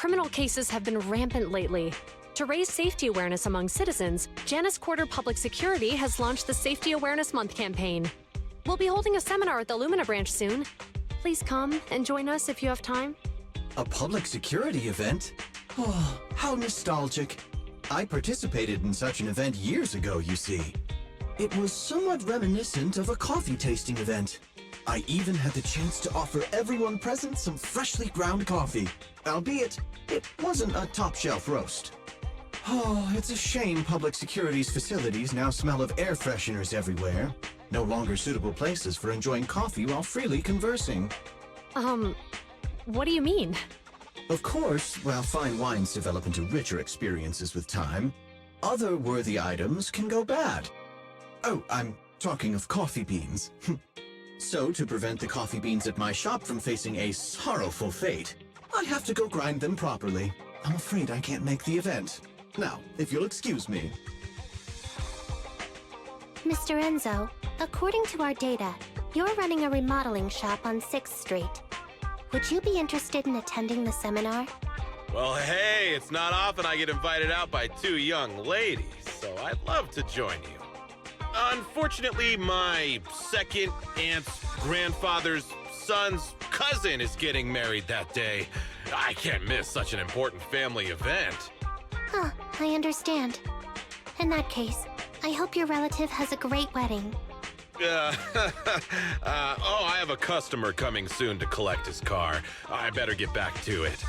Criminal cases have been rampant lately. To raise safety awareness among citizens, Janus Quarter Public Security has launched the Safety Awareness Month campaign. We'll be holding a seminar at the Lumina branch soon. Please come and join us if you have time. A public security event? Oh, how nostalgic. I participated in such an event years ago, you see. It was somewhat reminiscent of a coffee tasting event. I even had the chance to offer everyone present some freshly ground coffee, albeit it wasn't a top-shelf roast. Oh, it's a shame public security's facilities now smell of air fresheners everywhere. No longer suitable places for enjoying coffee while freely conversing. What do you mean? Of course, while fine wines develop into richer experiences with time, other worthy items can go bad. Oh, I'm talking of coffee beans. So, to prevent the coffee beans at my shop from facing a sorrowful fate, I have to go grind them properly. I'm afraid I can't make the event. Now, if you'll excuse me. Mr. Enzo, according to our data, you're running a remodeling shop on 6th Street. Would you be interested in attending the seminar? Well, hey, it's not often I get invited out by two young ladies, so I'd love to join you. Unfortunately, my second aunt's grandfather's son's cousin is getting married that day. I can't miss such an important family event. Huh, I understand. In that case, I hope your relative has a great wedding. I have a customer coming soon to collect his car. I better get back to it.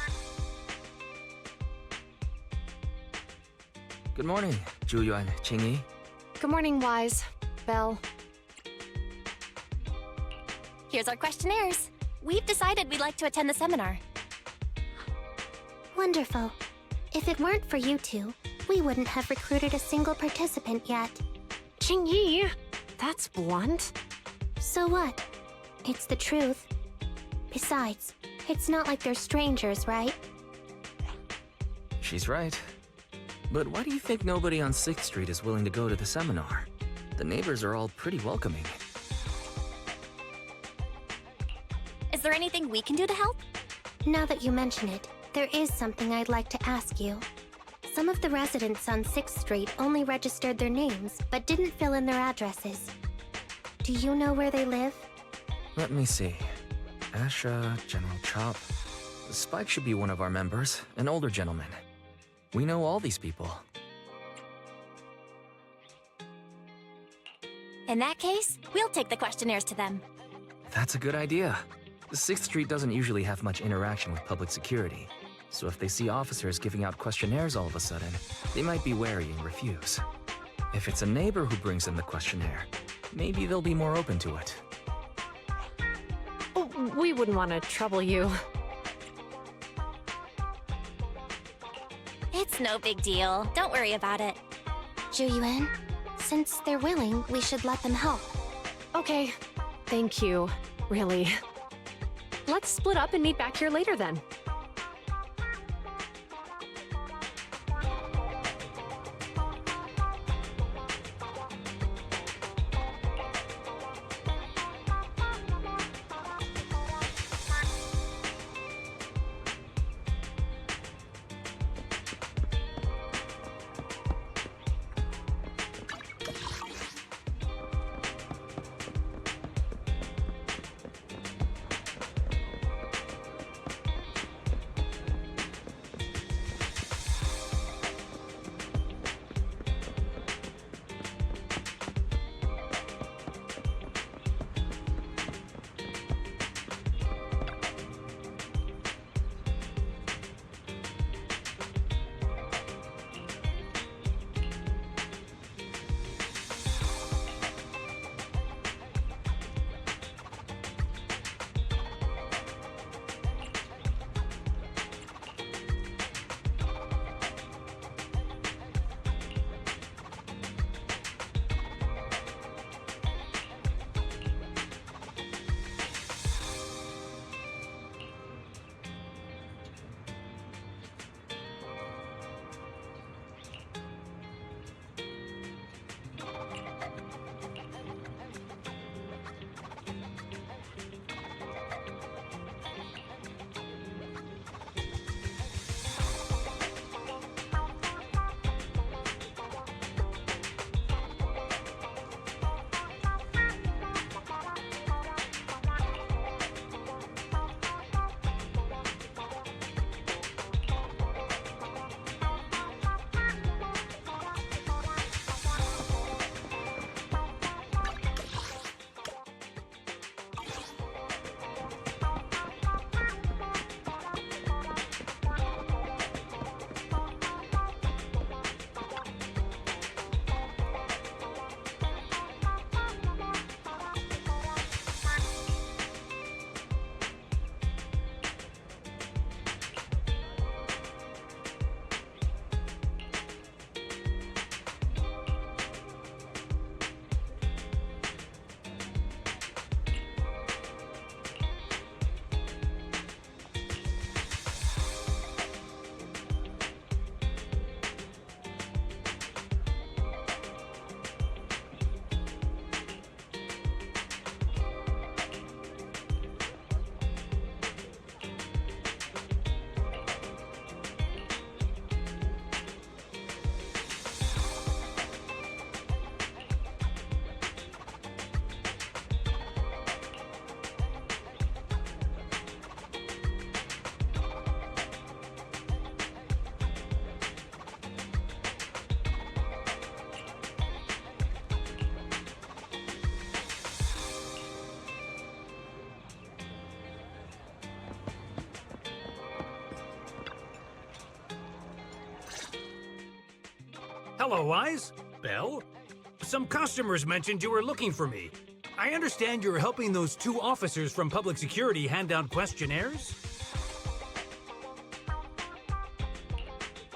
Good morning, Yuan, Qingyi. Good morning, Wise. Belle. Here's our questionnaires. We've decided we'd like to attend the seminar. Wonderful. If it weren't for you two, we wouldn't have recruited a single participant yet. Qingyi! That's blunt. So what? It's the truth. Besides, it's not like they're strangers, right? She's right. But why do you think nobody on 6th Street is willing to go to the seminar? The neighbors are all pretty welcoming. Is there anything we can do to help? Now that you mention it, there is something I'd like to ask you. Some of the residents on 6th Street only registered their names, but didn't fill in their addresses. Do you know where they live? Let me see. Asha, General Chop. Spike should be one of our members, an older gentleman. We know all these people. In that case, we'll take the questionnaires to them. That's a good idea. 6th Street doesn't usually have much interaction with public security, so if they see officers giving out questionnaires all of a sudden, they might be wary and refuse. If it's a neighbor who brings in the questionnaire, maybe they'll be more open to it. Oh, we wouldn't want to trouble you. It's no big deal. Don't worry about it. Yuan, since they're willing, we should let them help. Okay. Thank you. Really. Let's split up and meet back here later then. Hello, Wise. Belle? Some customers mentioned you were looking for me. I understand you're helping those two officers from public security hand out questionnaires?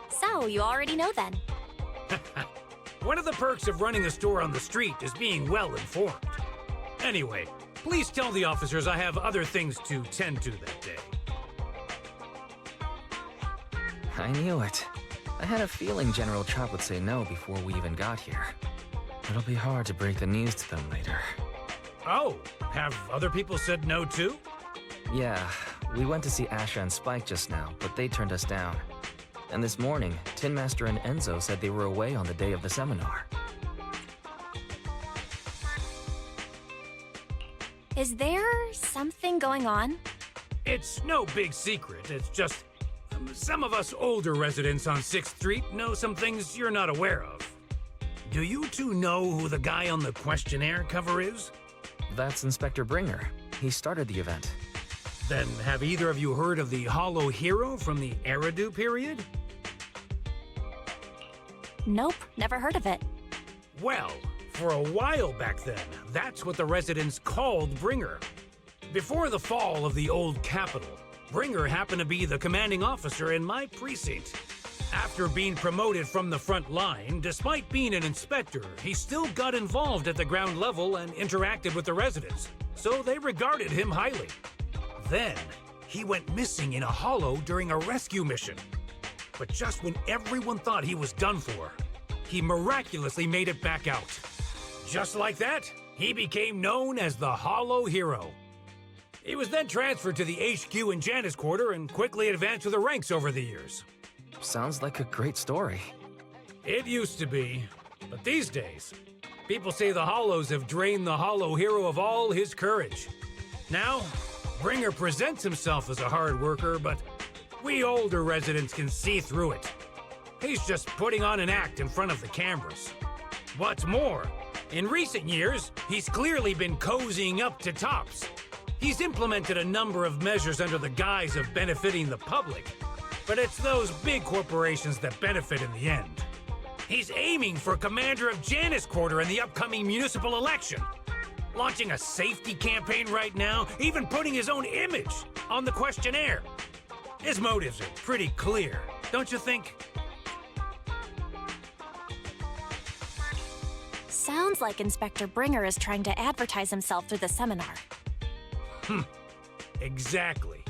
So, you already know then. One of the perks of running a store on the street is being well informed. Anyway, please tell the officers I have other things to tend to that day. I knew it. I had a feeling General Chop would say no before we even got here. It'll be hard to break the news to them later. Oh, have other people said no too? Yeah, we went to see Asha and Spike just now, but they turned us down. And this morning, Tin Master and Enzo said they were away on the day of the seminar. Is there something going on? It's no big secret. It's just some of us older residents on 6th Street know some things you're not aware of. Do you two know who the guy on the questionnaire cover is? That's Inspector Bringer. He started the event. Then have either of you heard of the Hollow Hero from the Eridu period? Nope, never heard of it. Well, for a while back then, that's what the residents called Bringer. Before the fall of the old capital, Bringer happened to be the commanding officer in my precinct. After being promoted from the front line, despite being an inspector, he still got involved at the ground level and interacted with the residents, so they regarded him highly. Then, he went missing in a hollow during a rescue mission. But just when everyone thought he was done for, he miraculously made it back out. Just like that, he became known as the Hollow Hero. He was then transferred to the HQ in Janus Quarter and quickly advanced through the ranks over the years. Sounds like a great story. It used to be, but these days, people say the Hollows have drained the Hollow Hero of all his courage. Now, Bringer presents himself as a hard worker, but we older residents can see through it. He's just putting on an act in front of the cameras. What's more, in recent years, he's clearly been cozying up to Tops. He's implemented a number of measures under the guise of benefiting the public, but it's those big corporations that benefit in the end. He's aiming for commander of Janus Quarter in the upcoming municipal election, launching a safety campaign right now, even putting his own image on the questionnaire. His motives are pretty clear, don't you think? Sounds like Inspector Bringer is trying to advertise himself through the seminar. Exactly.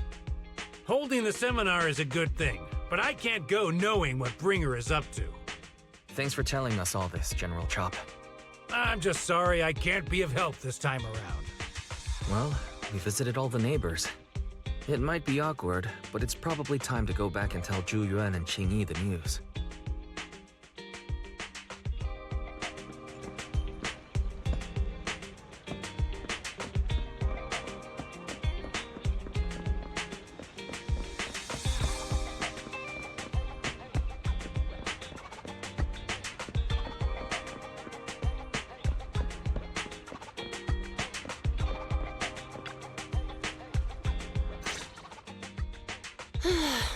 Holding the seminar is a good thing, but I can't go knowing what Bringer is up to. Thanks for telling us all this, General Chop. I'm just sorry I can't be of help this time around. Well, we visited all the neighbors. It might be awkward, but it's probably time to go back and tell Zhu Yuan and Qingyi the news.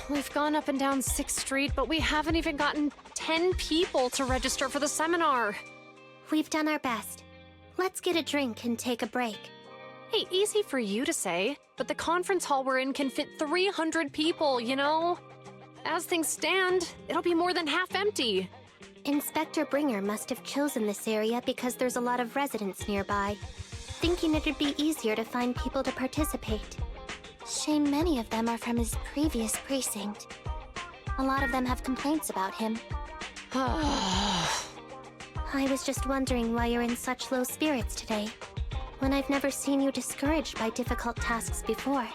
We've gone up and down 6th Street, but we haven't even gotten 10 people to register for the seminar. We've done our best. Let's get a drink and take a break. Hey, easy for you to say, but the conference hall we're in can fit 300 people, you know? As things stand, it'll be more than half empty. Inspector Bringer must have chosen this area because there's a lot of residents nearby, thinking it'd be easier to find people to participate. Shame many of them are from his previous precinct. A lot of them have complaints about him. I was just wondering why you're in such low spirits today, when I've never seen you discouraged by difficult tasks before.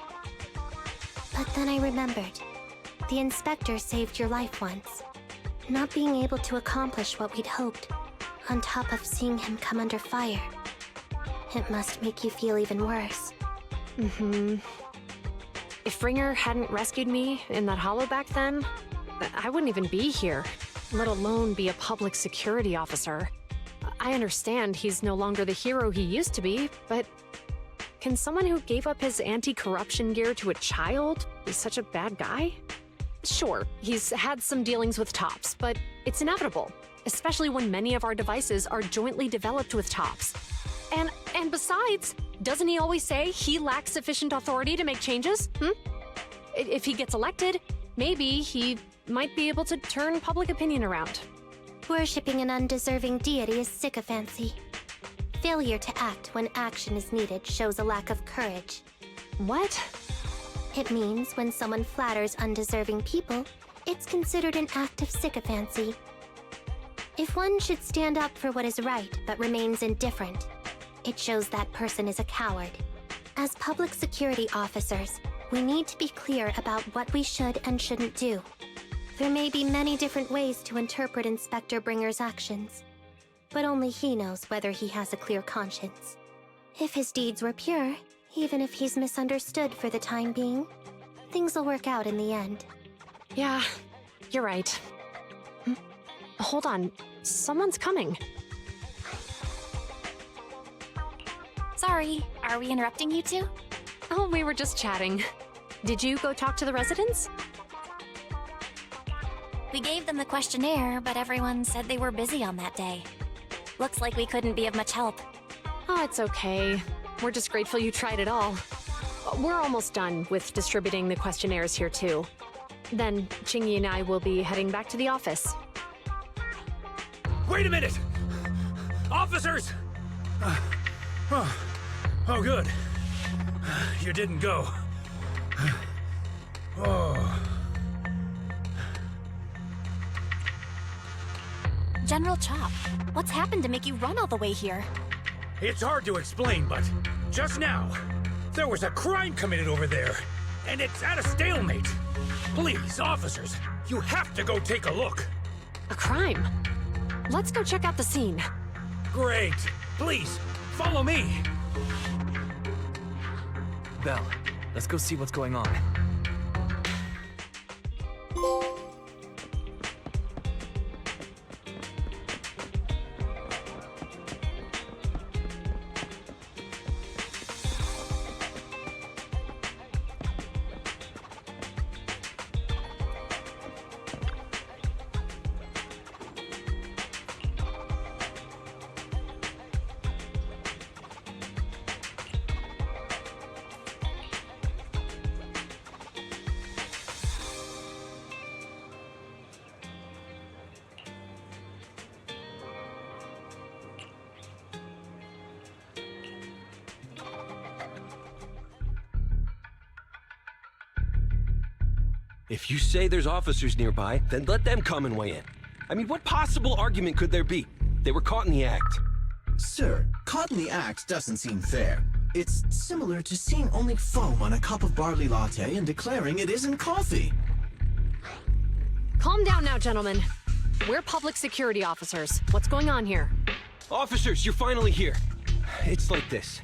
But then I remembered. The inspector saved your life once. Not being able to accomplish what we'd hoped, on top of seeing him come under fire. It must make you feel even worse. If Bringer hadn't rescued me in that hollow back then, I wouldn't even be here, let alone be a public security officer. I understand he's no longer the hero he used to be, but can someone who gave up his anti-corruption gear to a child be such a bad guy? Sure, he's had some dealings with Tops, but It's inevitable, especially when many of our devices are jointly developed with TOPS. And besides, doesn't he always say he lacks sufficient authority to make changes? If he gets elected, maybe he might be able to turn public opinion around. Worshipping an undeserving deity is sycophancy. Failure to act when action is needed shows a lack of courage. What? It means when someone flatters undeserving people, it's considered an act of sycophancy. If one should stand up for what is right but remains indifferent, it shows that person is a coward. As public security officers, we need to be clear about what we should and shouldn't do. There may be many different ways to interpret Inspector Bringer's actions, but only he knows whether he has a clear conscience. If his deeds were pure, even if he's misunderstood for the time being, things will work out in the end. Yeah, you're right. Hold on, someone's coming. Sorry, are we interrupting you two? Oh, we were just chatting. Did you go talk to the residents? We gave them the questionnaire, but everyone said they were busy on that day. Looks like we couldn't be of much help. Oh, it's okay. We're just grateful you tried it all. We're almost done with distributing the questionnaires here, too. Then, Qingyi and I will be heading back to the office. Wait a minute! Officers! Oh, good. You didn't go. Oh. General Chop, what's happened to make you run all the way here? It's hard to explain, but just now, there was a crime committed over there, and it's at a stalemate. Please, officers, you have to go take a look. A crime? Let's go check out the scene. Great. Please, follow me. Belle, let's go see what's going on. If you say there's officers nearby, then let them come and weigh in. I mean, what possible argument could there be? They were caught in the act. Sir, caught in the act doesn't seem fair. It's similar to seeing only foam on a cup of barley latte and declaring it isn't coffee. Calm down now, gentlemen. We're public security officers. What's going on here? Officers, you're finally here. It's like this.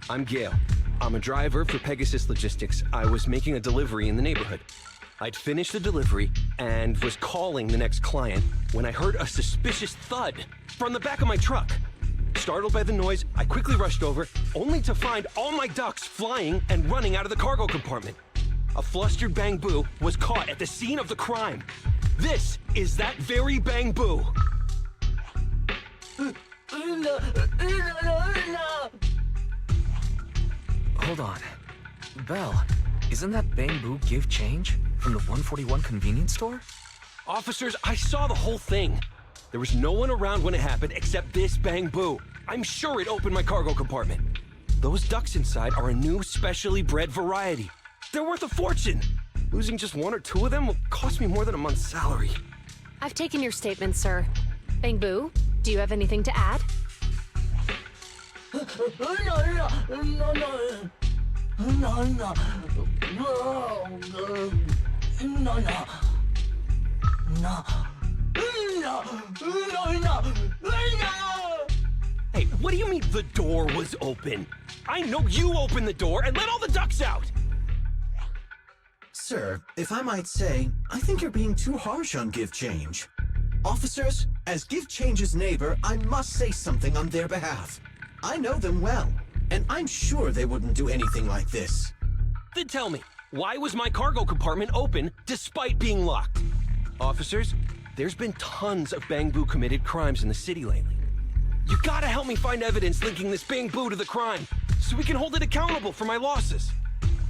I'm Gale. I'm a driver for Pegasus Logistics. I was making a delivery in the neighborhood. I'd finished the delivery and was calling the next client when I heard a suspicious thud from the back of my truck. Startled by the noise, I quickly rushed over, only to find all my ducks flying and running out of the cargo compartment. A flustered Bang Boo was caught at the scene of the crime. This is that very Bang Boo. Hold on. Belle, isn't that Bang Boo give change from the 141 convenience store? Officers, I saw the whole thing. There was no one around when it happened except this Bang Boo. I'm sure it opened my cargo compartment. Those ducks inside are a new specially bred variety. They're worth a fortune. Losing just one or two of them will cost me more than a month's salary. I've taken your statement, sir. Bang Boo, do you have anything to add? Hey, what do you mean the door was open? I know you opened the door and let all the ducks out! Sir, if I might say, I think you're being too harsh on Give Change. Officers, as Give Change's neighbor, I must say something on their behalf. I know them well, and I'm sure they wouldn't do anything like this. Then tell me, why was my cargo compartment open despite being locked? Officers, There's been tons of Bangbu committed crimes in the city lately. You gotta help me find evidence linking this Bangbu to the crime, so we can hold it accountable for my losses.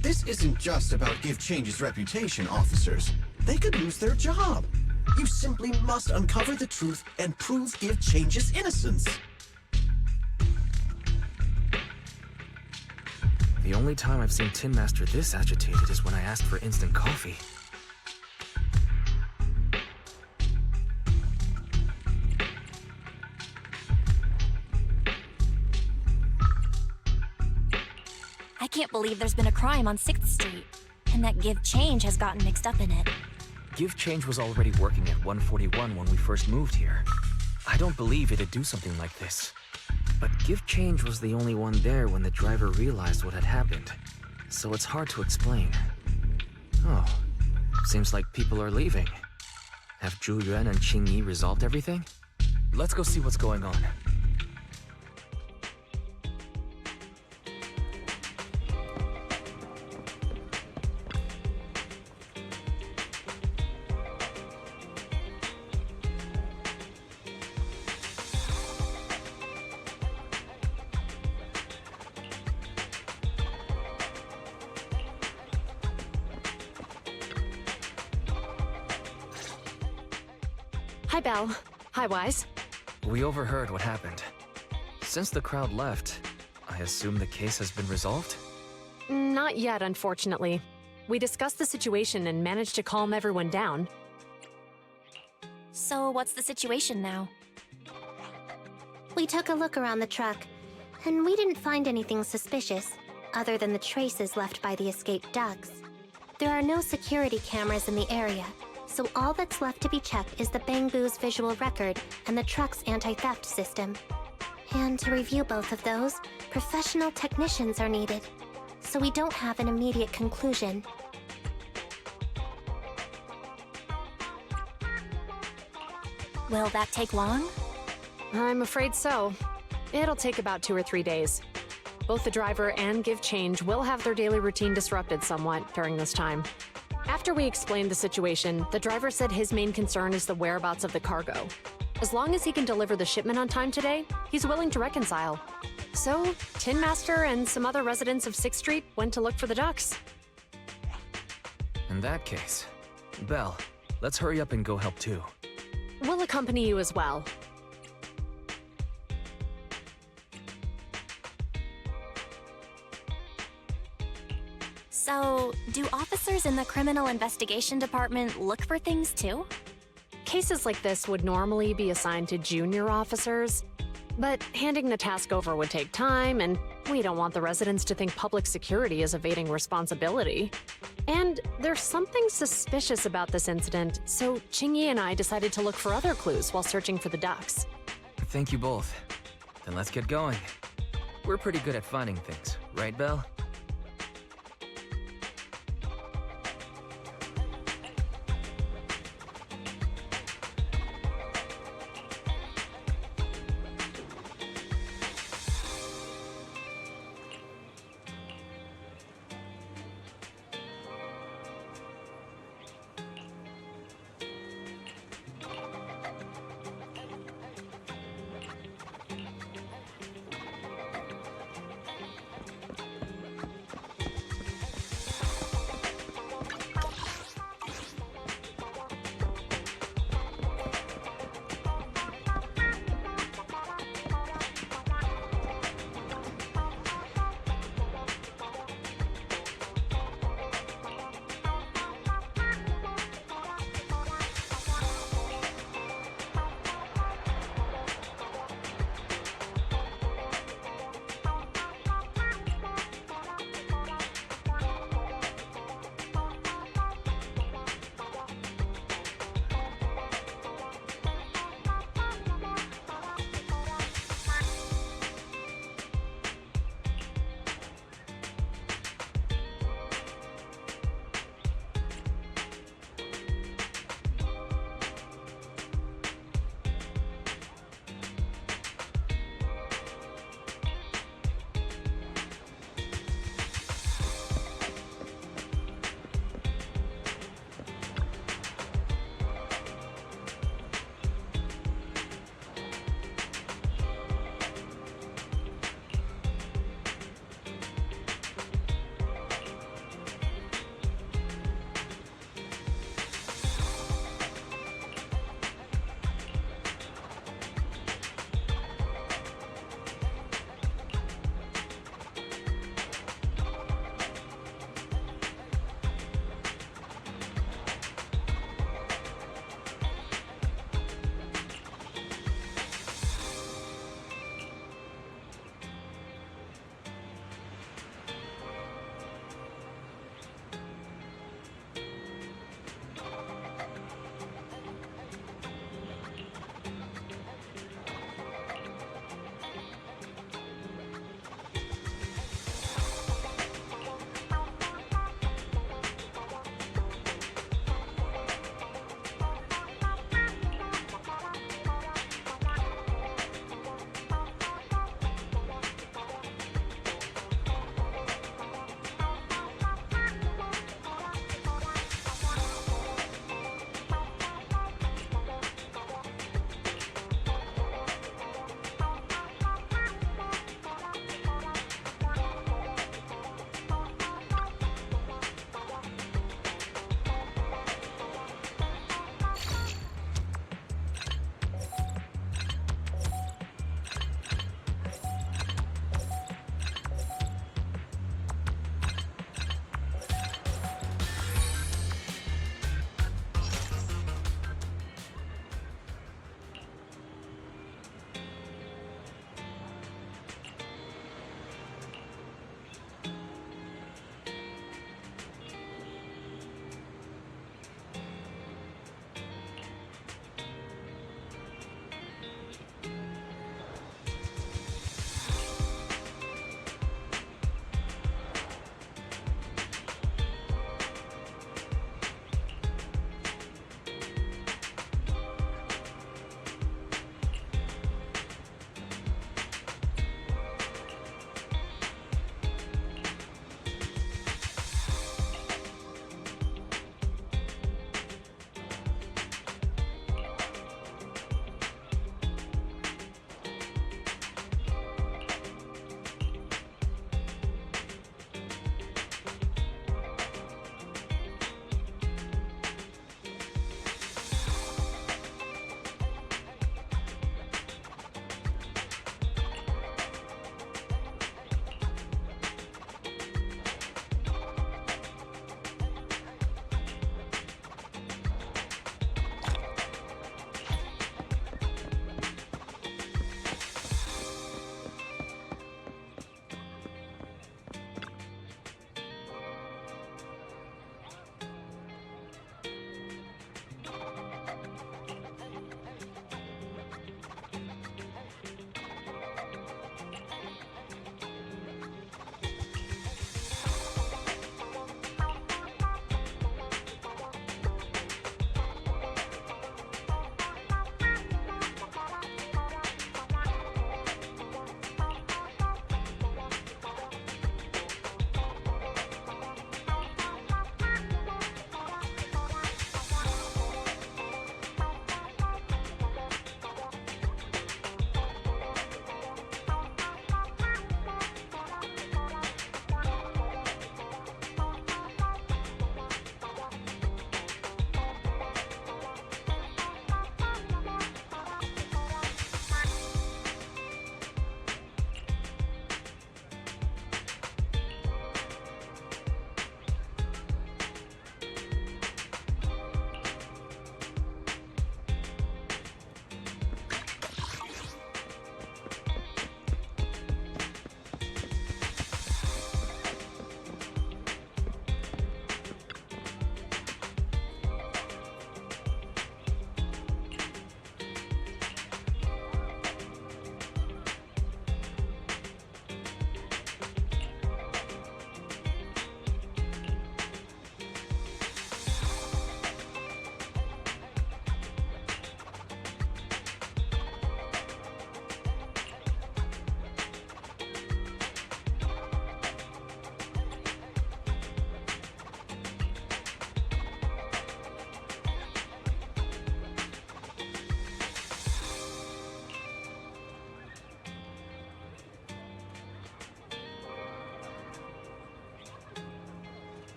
This isn't just about Give Change's reputation, officers. They could lose their job. You simply must uncover the truth and prove Give Change's innocence. The only time I've seen Tin Master this agitated is when I asked for instant coffee. I can't believe there's been a crime on 6th Street, and that Give Change has gotten mixed up in it. Give Change was already working at 141 when we first moved here. I don't believe it'd do something like this. But Give Change was the only one there when the driver realized what had happened. So it's hard to explain. Oh, seems like people are leaving. Have Zhu Yuan and Qingyi resolved everything? Let's go see what's going on. Hi, Belle. Hi, Wise. We overheard what happened. Since the crowd left, I assume the case has been resolved? Not yet, unfortunately. We discussed the situation and managed to calm everyone down. So what's the situation now? We took a look around the truck, and we didn't find anything suspicious, other than the traces left by the escaped ducks. There are no security cameras in the area, so all that's left to be checked is the Bangbu's visual record and the truck's anti-theft system. And to review both of those, professional technicians are needed, so we don't have an immediate conclusion. Will that take long? I'm afraid so. It'll take about 2 or 3 days. Both the driver and Give Change will have their daily routine disrupted somewhat during this time. After we explained the situation, the driver said his main concern is the whereabouts of the cargo. As long as he can deliver the shipment on time today, he's willing to reconcile. So, Tin Master and some other residents of 6th Street went to look for the ducks. In that case, Belle, let's hurry up and go help too. We'll accompany you as well. So, do officers in the Criminal Investigation Department look for things too? Cases like this would normally be assigned to junior officers, but handing the task over would take time, and we don't want the residents to think public security is evading responsibility. And there's something suspicious about this incident, so Qingyi and I decided to look for other clues while searching for the ducks. Thank you both. Then let's get going. We're pretty good at finding things, right, Belle?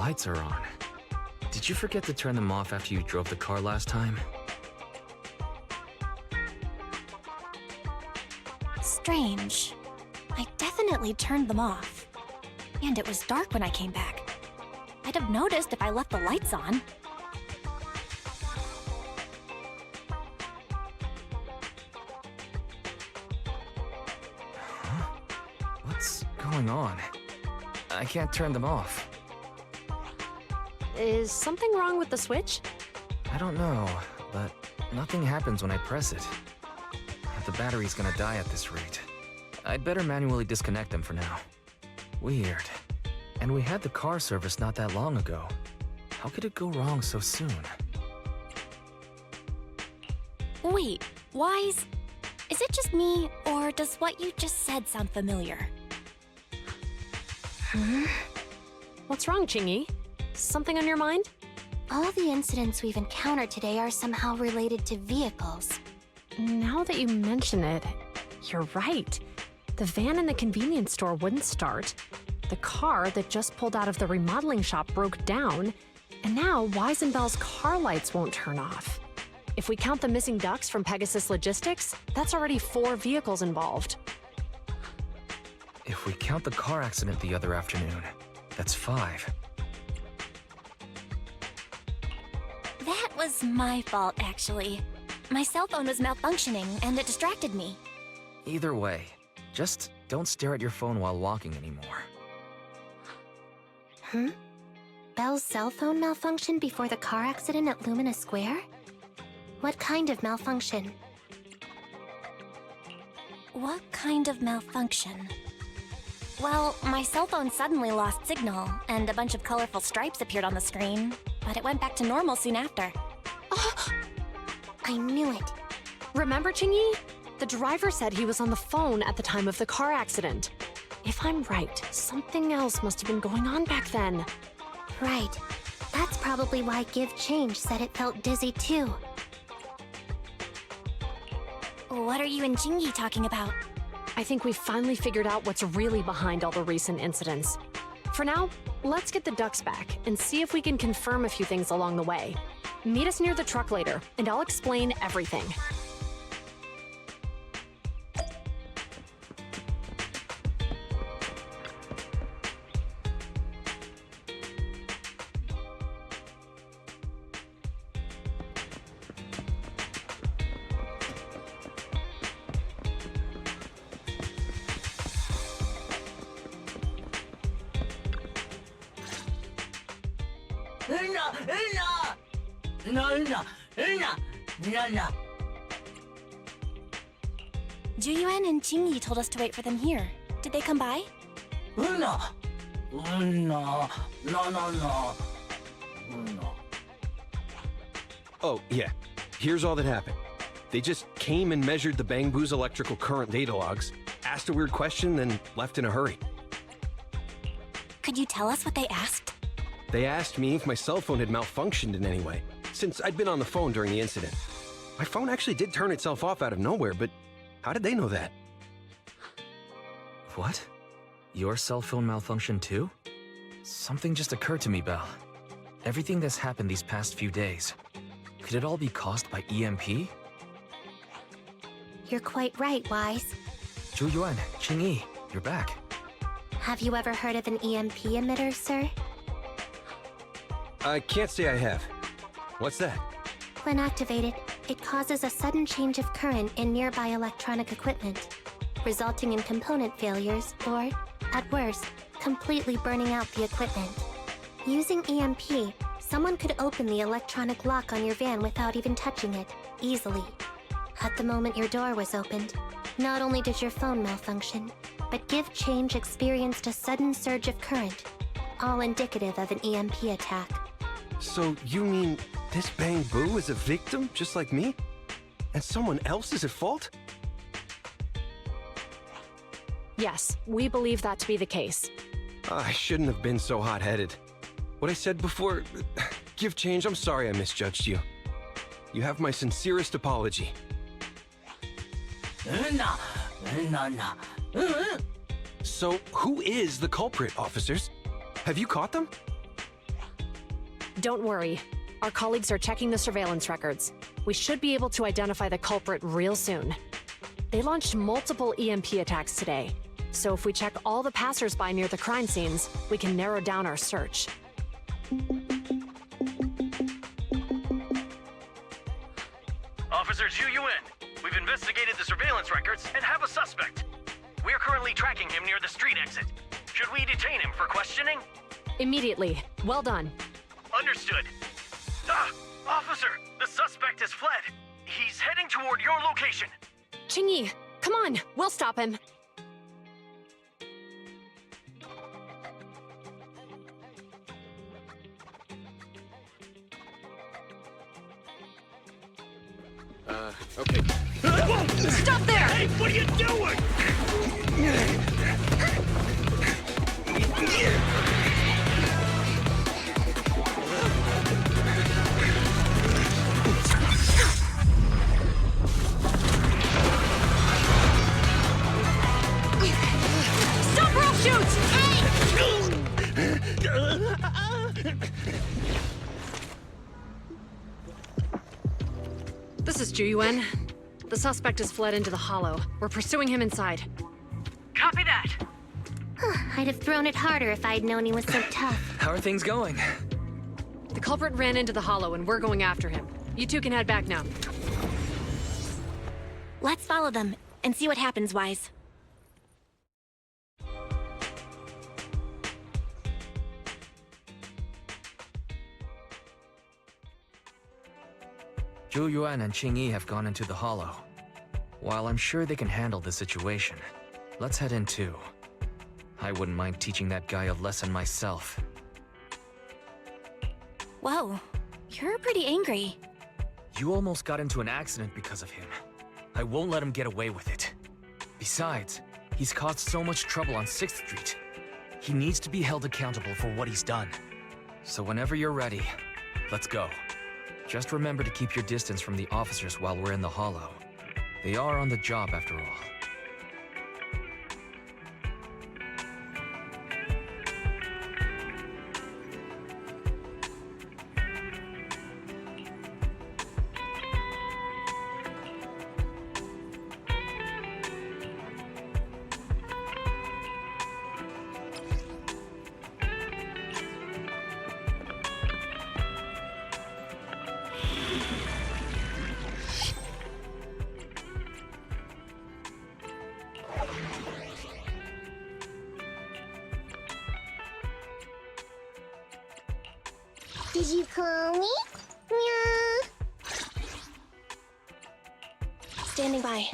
lights are on. Did you forget to turn them off after you drove the car last time? Strange. I definitely turned them off. And it was dark when I came back. I'd have noticed if I left the lights on. What's going on? I can't turn them off. Is something wrong with the switch? I don't know, but nothing happens when I press it. The battery's gonna die at this rate. I'd better manually disconnect them for now. Weird. And we had the car service not that long ago. How could it go wrong so soon? Wait, Wise? Is it just me, or does what you just said sound familiar? What's wrong, Qingyi? Something on your mind? All the incidents we've encountered today are somehow related to vehicles. Now that you mention it, you're right. The van in the convenience store wouldn't start. The car that just pulled out of the remodeling shop broke down. And now Wise and Bell's car lights won't turn off. If we count the missing ducks from Pegasus Logistics, that's already 4 vehicles involved. If we count the car accident the other afternoon, that's 5. That was my fault, actually. My cell phone was malfunctioning, and it distracted me. Either way, just don't stare at your phone while walking anymore. Bell's cell phone malfunctioned before the car accident at Lumina Square? What kind of malfunction? What kind of malfunction? Well, my cell phone suddenly lost signal, and a bunch of colorful stripes appeared on the screen, but it went back to normal soon after. I knew it. Remember, Qingyi? The driver said he was on the phone at the time of the car accident. If I'm right, something else must have been going on back then. Right. That's probably why Give Change said it felt dizzy too. What are you and Qingyi talking about? I think we finally figured out what's really behind all the recent incidents. For now, let's get the ducks back and see if we can confirm a few things along the way. Meet us near the truck later, and I'll explain everything. Yuan and Qingyi told us to wait for them here. Did they come by? Oh, yeah. Here's all that happened. They just came and measured the Bangbu's electrical current data logs, asked a weird question, then left in a hurry. Could you tell us what they asked? They asked me if my cell phone had malfunctioned in any way, since I'd been on the phone during the incident. My phone actually did turn itself off out of nowhere, but how did they know that? What? Your cell phone malfunctioned too? Something just occurred to me, Belle. Everything that's happened these past few days, could it all be caused by EMP? You're quite right, Wise. Yuan, Qingyi, you're back. Have you ever heard of an EMP emitter, sir? I can't say I have. What's that? When activated, it causes a sudden change of current in nearby electronic equipment, resulting in component failures or, at worst, completely burning out the equipment. Using EMP, someone could open the electronic lock on your van without even touching it, easily. At the moment your door was opened, not only did your phone malfunction, but Give Change experienced a sudden surge of current, all indicative of an EMP attack. So you mean this Bangbu is a victim just like me? And someone else is at fault? Yes, we believe that to be the case. I shouldn't have been so hot-headed. What I said before... Give Change, I'm sorry I misjudged you. You have my sincerest apology. So, who is the culprit, officers? Have you caught them? Don't worry. Our colleagues are checking the surveillance records. We should be able to identify the culprit real soon. They launched multiple EMP attacks today, so if we check all the passers-by near the crime scenes, we can narrow down our search. Officer Zhu Yuan, we've investigated the surveillance records and have a suspect. We are currently tracking him near the street exit. Should we detain him for questioning? Immediately. Well done. Understood. Officer, the suspect has fled. He's heading toward your location. Qingyi, come on, we'll stop him. Okay. Stop there! Hey, what are you doing? Stop or I'll shoot! This is Zhu Yuan. The suspect has fled into the hollow. We're pursuing him inside. Copy that. I'd have thrown it harder if I'd known he was so tough. How are things going? The culprit ran into the hollow and we're going after him. You two can head back now. Let's follow them and see what happens, Wise. Zhu Yuan and Qingyi have gone into the hollow. While I'm sure they can handle the situation, let's head in too. I wouldn't mind teaching that guy a lesson myself. Whoa, you're pretty angry. You almost got into an accident because of him. I won't let him get away with it. Besides, he's caused so much trouble on 6th Street. He needs to be held accountable for what he's done. So whenever you're ready, let's go. Just remember to keep your distance from the officers while we're in the hollow. They are on the job after all. Did you call me? Yeah. Standing by.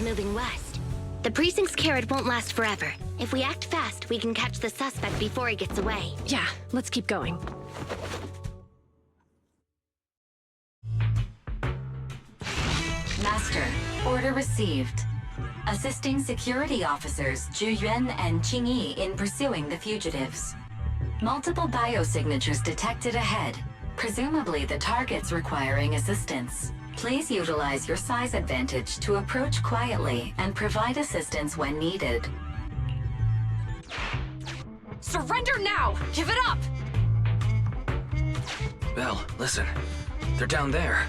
Moving west. The precinct's carrot won't last forever. If we act fast, we can catch the suspect before he gets away. Yeah, let's keep going. Master, order received. Assisting security officers Zhu Yuan and Qingyi in pursuing the fugitives. Multiple biosignatures detected ahead, presumably the targets requiring assistance. Please utilize your size advantage to approach quietly and provide assistance when needed. Surrender now! Give it up! Belle, listen. They're down there.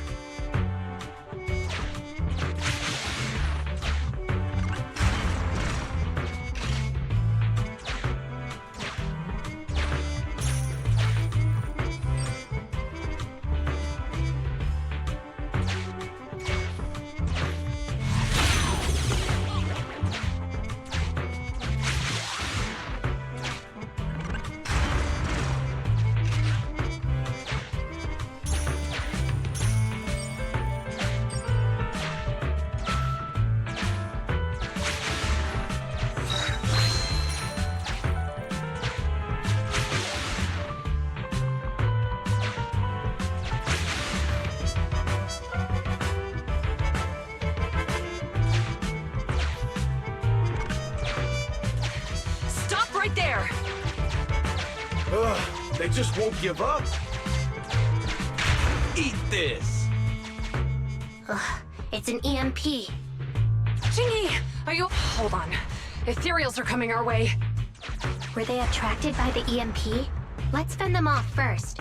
They just won't give up. Eat this. Ugh, it's an EMP. Qingyi, are you... Hold on. Ethereals are coming our way. Were they attracted by the EMP? Let's fend them off first.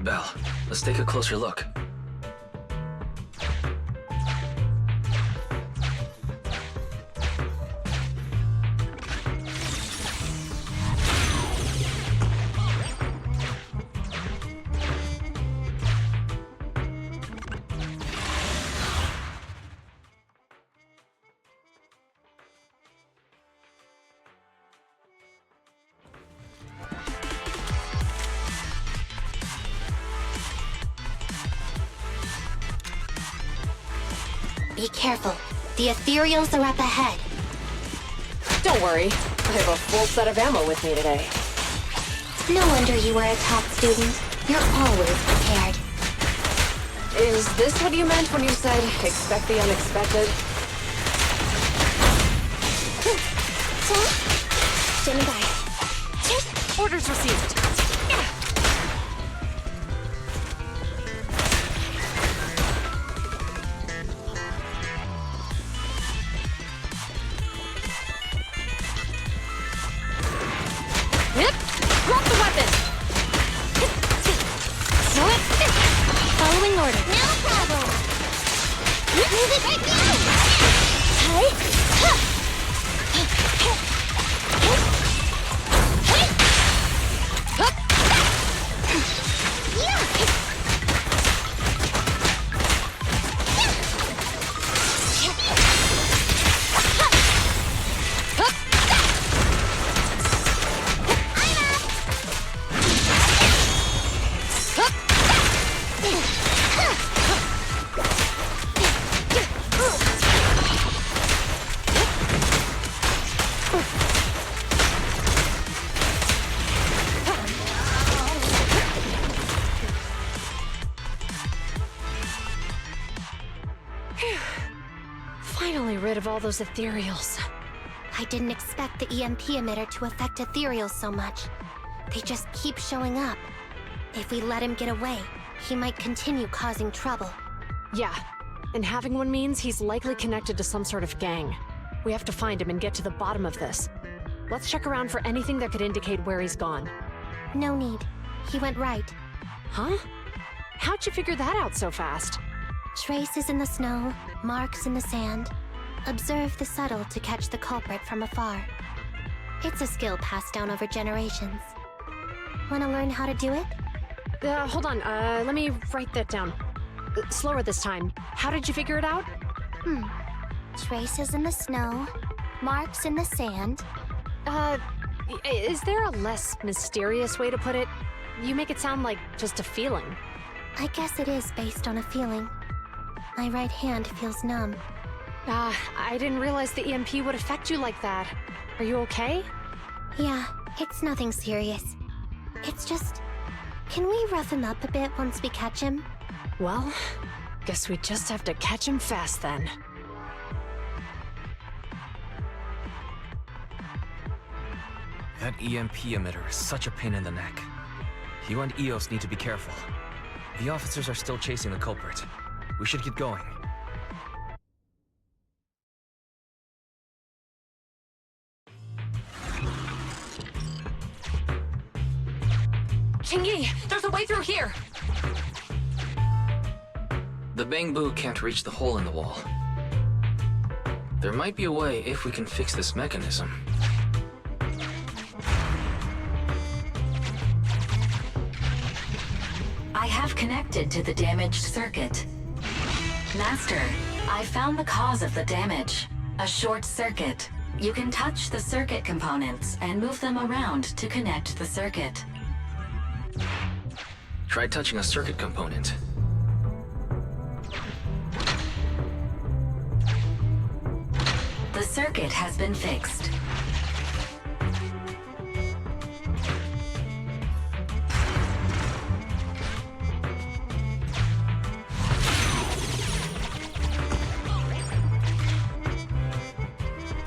Belle, let's take a closer look. Be careful. The Ethereals are up ahead. Don't worry. I have a full set of ammo with me today. No wonder you were a top student. You're always prepared. Is this what you meant when you said, expect the unexpected? Standing by. Orders received. Drop the weapon! Following order. No problem! Move it right now! Finally rid of all those ethereals. I didn't expect the EMP emitter to affect Ethereals so much. They just keep showing up. If we let him get away, he might continue causing trouble. Yeah, and having one means he's likely connected to some sort of gang. We have to find him and get to the bottom of this. Let's check around for anything that could indicate where he's gone. No need. He went right. Huh? How'd you figure that out so fast? Traces in the snow, marks in the sand. Observe the subtle to catch the culprit from afar. It's a skill passed down over generations. Want to learn how to do it? Hold on, let me write that down. Slower this time. How did you figure it out? Traces in the snow, marks in the sand. Is there a less mysterious way to put it? You make it sound like just a feeling. I guess it is based on a feeling. My right hand feels numb. I didn't realize the EMP would affect you like that. Are you okay? Yeah, it's nothing serious. It's just... Can we rough him up a bit once we catch him? Well, guess we just have to catch him fast then. That EMP emitter is such a pain in the neck. You and EOS need to be careful. The officers are still chasing the culprit. We should get going. Qingyi, there's a way through here! The bamboo can't reach the hole in the wall. There might be a way if we can fix this mechanism. I have connected to the damaged circuit. Master, I found the cause of the damage. A short circuit. You can touch the circuit components and move them around to connect the circuit. Try touching a circuit component. The circuit has been fixed.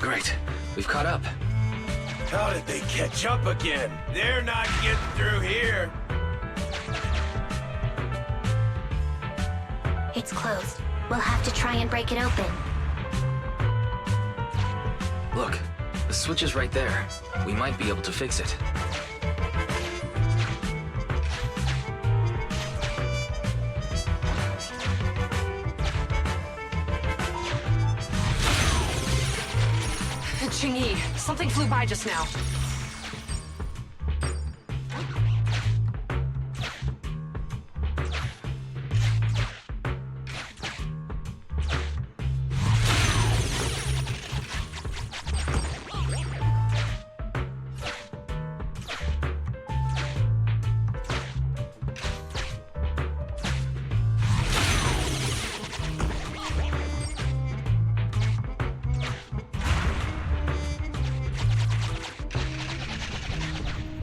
Great. We've caught up. How did they catch up again? They're not getting through here. It's closed. We'll have to try and break it open. Look, the switch is right there. We might be able to fix it. Qingyi, something flew by just now.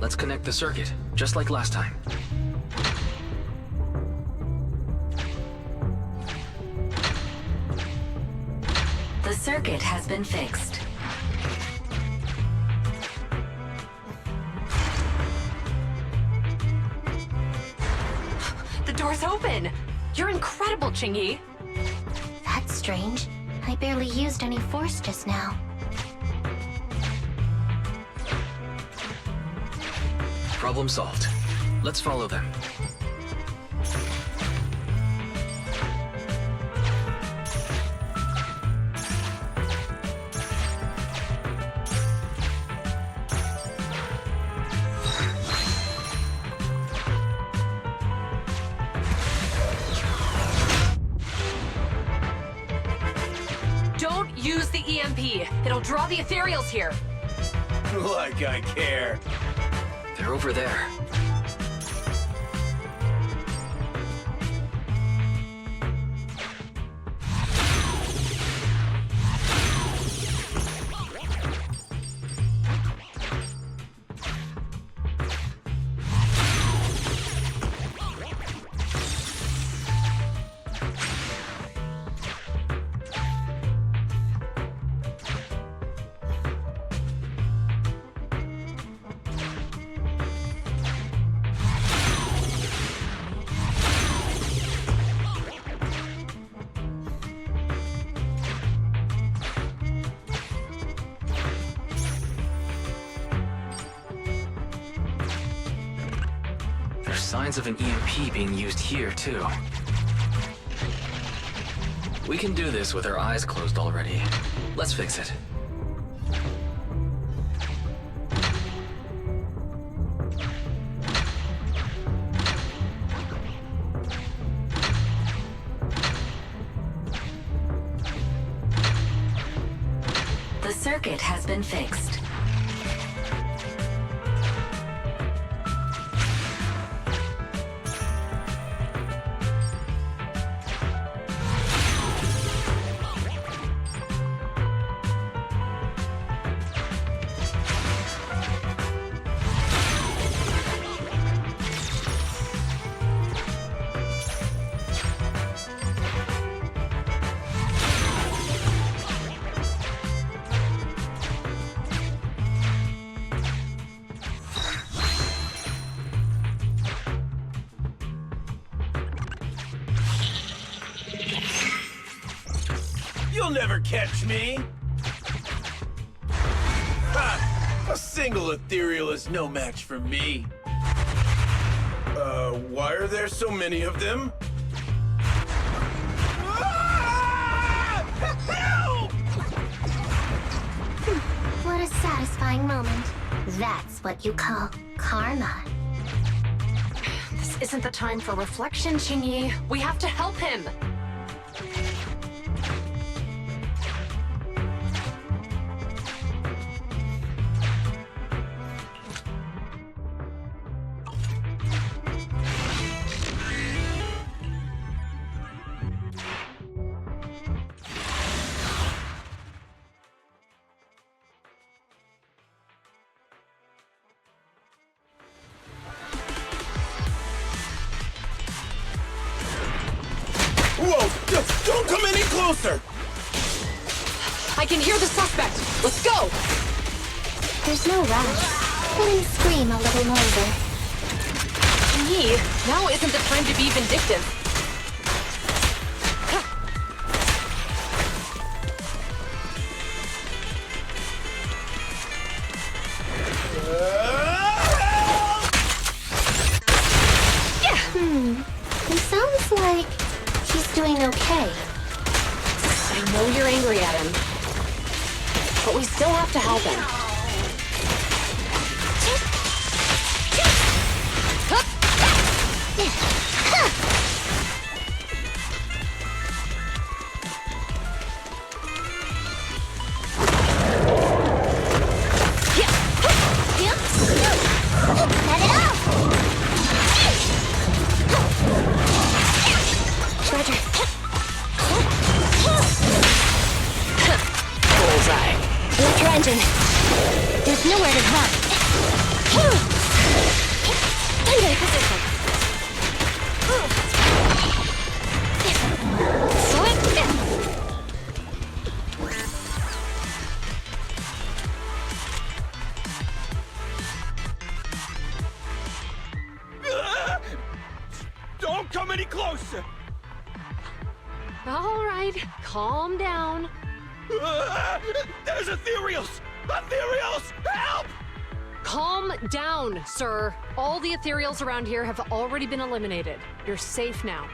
Let's connect the circuit, just like last time. The circuit has been fixed. The door's open! You're incredible, Qingyi! That's strange. I barely used any force just now. Problem solved. Let's follow them. Don't use the EMP. It'll draw the ethereals here. Like I care. They're over there. Signs of an EMP being used here, too. We can do this with our eyes closed already. Let's fix it. The circuit has been fixed. You'll never catch me! Ha! A single ethereal is no match for me. Why are there so many of them? Ah! Help! What a satisfying moment. That's what you call karma. This isn't the time for reflection, Qingyi. We have to help him! Whoa! Don't come any closer! I can hear the suspect! Let's go! There's no rush. Let him scream a little longer. Qingyi, now isn't the time to be vindictive. It sounds like he's doing okay. I know you're angry at him, but we still have to help him. Let it out! Roger. Bullseye. Electro engine. There's nowhere to run. Gunday position. Don't come any closer! All right, calm down. There's ethereals! Ethereals! Help! Calm down, sir. All the ethereals around here have already been eliminated. You're safe now.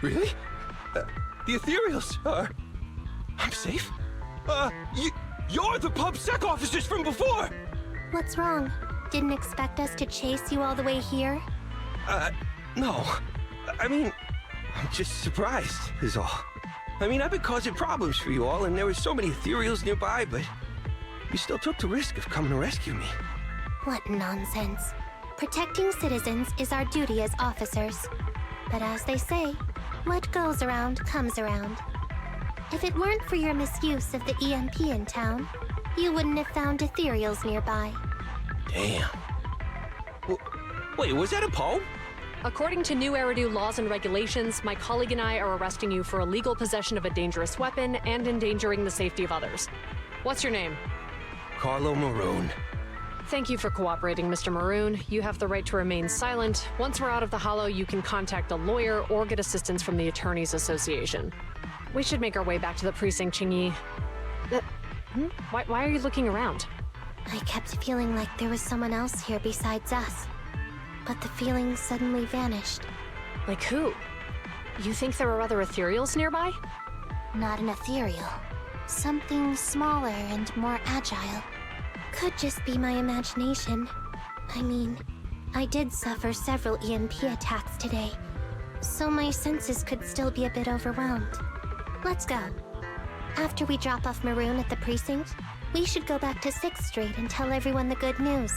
Really? The ethereals are... I'm safe? You're the PubSec officers from before! What's wrong? Didn't expect us to chase you all the way here? No. I mean, I'm just surprised, is all. I mean, I've been causing problems for you all, and there were so many ethereals nearby, but you still took the risk of coming to rescue me. What nonsense. Protecting citizens is our duty as officers. But as they say, what goes around comes around. If it weren't for your misuse of the EMP in town, you wouldn't have found ethereals nearby. Damn. Wait, was that a poem? According to new Eridu laws and regulations, my colleague and I are arresting you for illegal possession of a dangerous weapon and endangering the safety of others. What's your name? Carlo Maroon. Thank you for cooperating, Mr. Maroon. You have the right to remain silent. Once we're out of the Hollow, you can contact a lawyer or get assistance from the Attorneys Association. We should make our way back to the precinct, Qingyi. Why are you looking around? I kept feeling like there was someone else here besides us. But the feeling suddenly vanished. Like who? You think there are other ethereals nearby? Not an ethereal. Something smaller and more agile. Could just be my imagination. I mean, I did suffer several EMP attacks today, so my senses could still be a bit overwhelmed. Let's go. After we drop off Maroon at the precinct, we should go back to 6th Street and tell everyone the good news.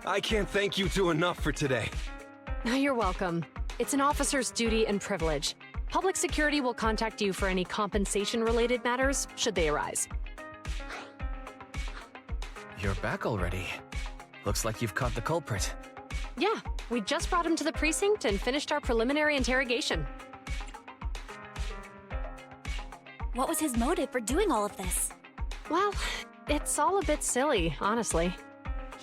I can't thank you two enough for today. You're welcome. It's an officer's duty and privilege. Public security will contact you for any compensation-related matters, should they arise. You're back already. Looks like you've caught the culprit. Yeah, we just brought him to the precinct and finished our preliminary interrogation. What was his motive for doing all of this? Well, it's all a bit silly, honestly.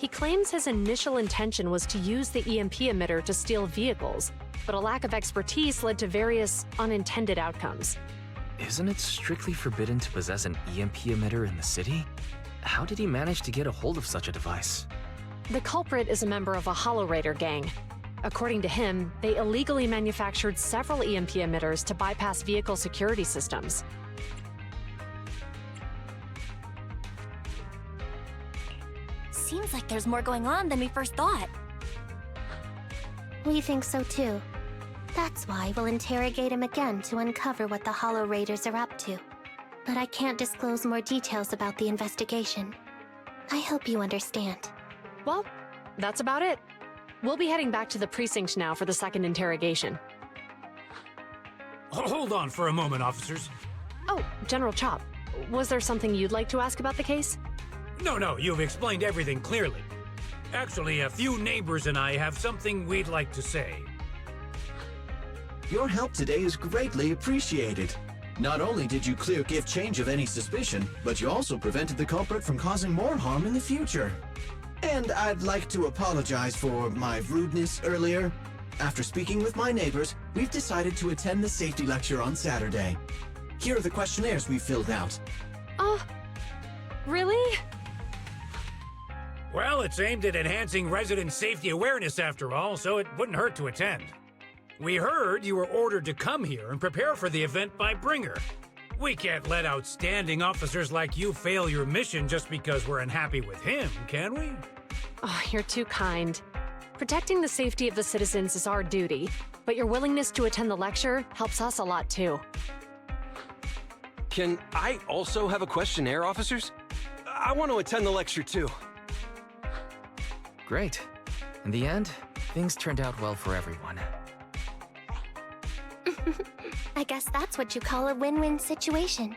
He claims his initial intention was to use the EMP emitter to steal vehicles, but a lack of expertise led to various unintended outcomes. Isn't it strictly forbidden to possess an EMP emitter in the city? How did he manage to get a hold of such a device? The culprit is a member of a Hollow Raider gang. According to him, they illegally manufactured several EMP emitters to bypass vehicle security systems. Seems like there's more going on than we first thought. We think so too. That's why we'll interrogate him again to uncover what the Hollow Raiders are up to. But I can't disclose more details about the investigation. I hope you understand. Well, that's about it. We'll be heading back to the precinct now for the second interrogation. Hold on for a moment, officers. Oh, General Chop, was there something you'd like to ask about the case? No, you've explained everything clearly. Actually, a few neighbors and I have something we'd like to say. Your help today is greatly appreciated. Not only did you clear give change of any suspicion, but you also prevented the culprit from causing more harm in the future. And I'd like to apologize for my rudeness earlier. After speaking with my neighbors, we've decided to attend the safety lecture on Saturday. Here are the questionnaires we filled out. Really? Well, it's aimed at enhancing resident safety awareness after all, so it wouldn't hurt to attend. We heard you were ordered to come here and prepare for the event by Bringer. We can't let outstanding officers like you fail your mission just because we're unhappy with him, can we? Oh, you're too kind. Protecting the safety of the citizens is our duty, but your willingness to attend the lecture helps us a lot too. Can I also have a questionnaire, officers? I want to attend the lecture too. Great. In the end, things turned out well for everyone. I guess that's what you call a win-win situation.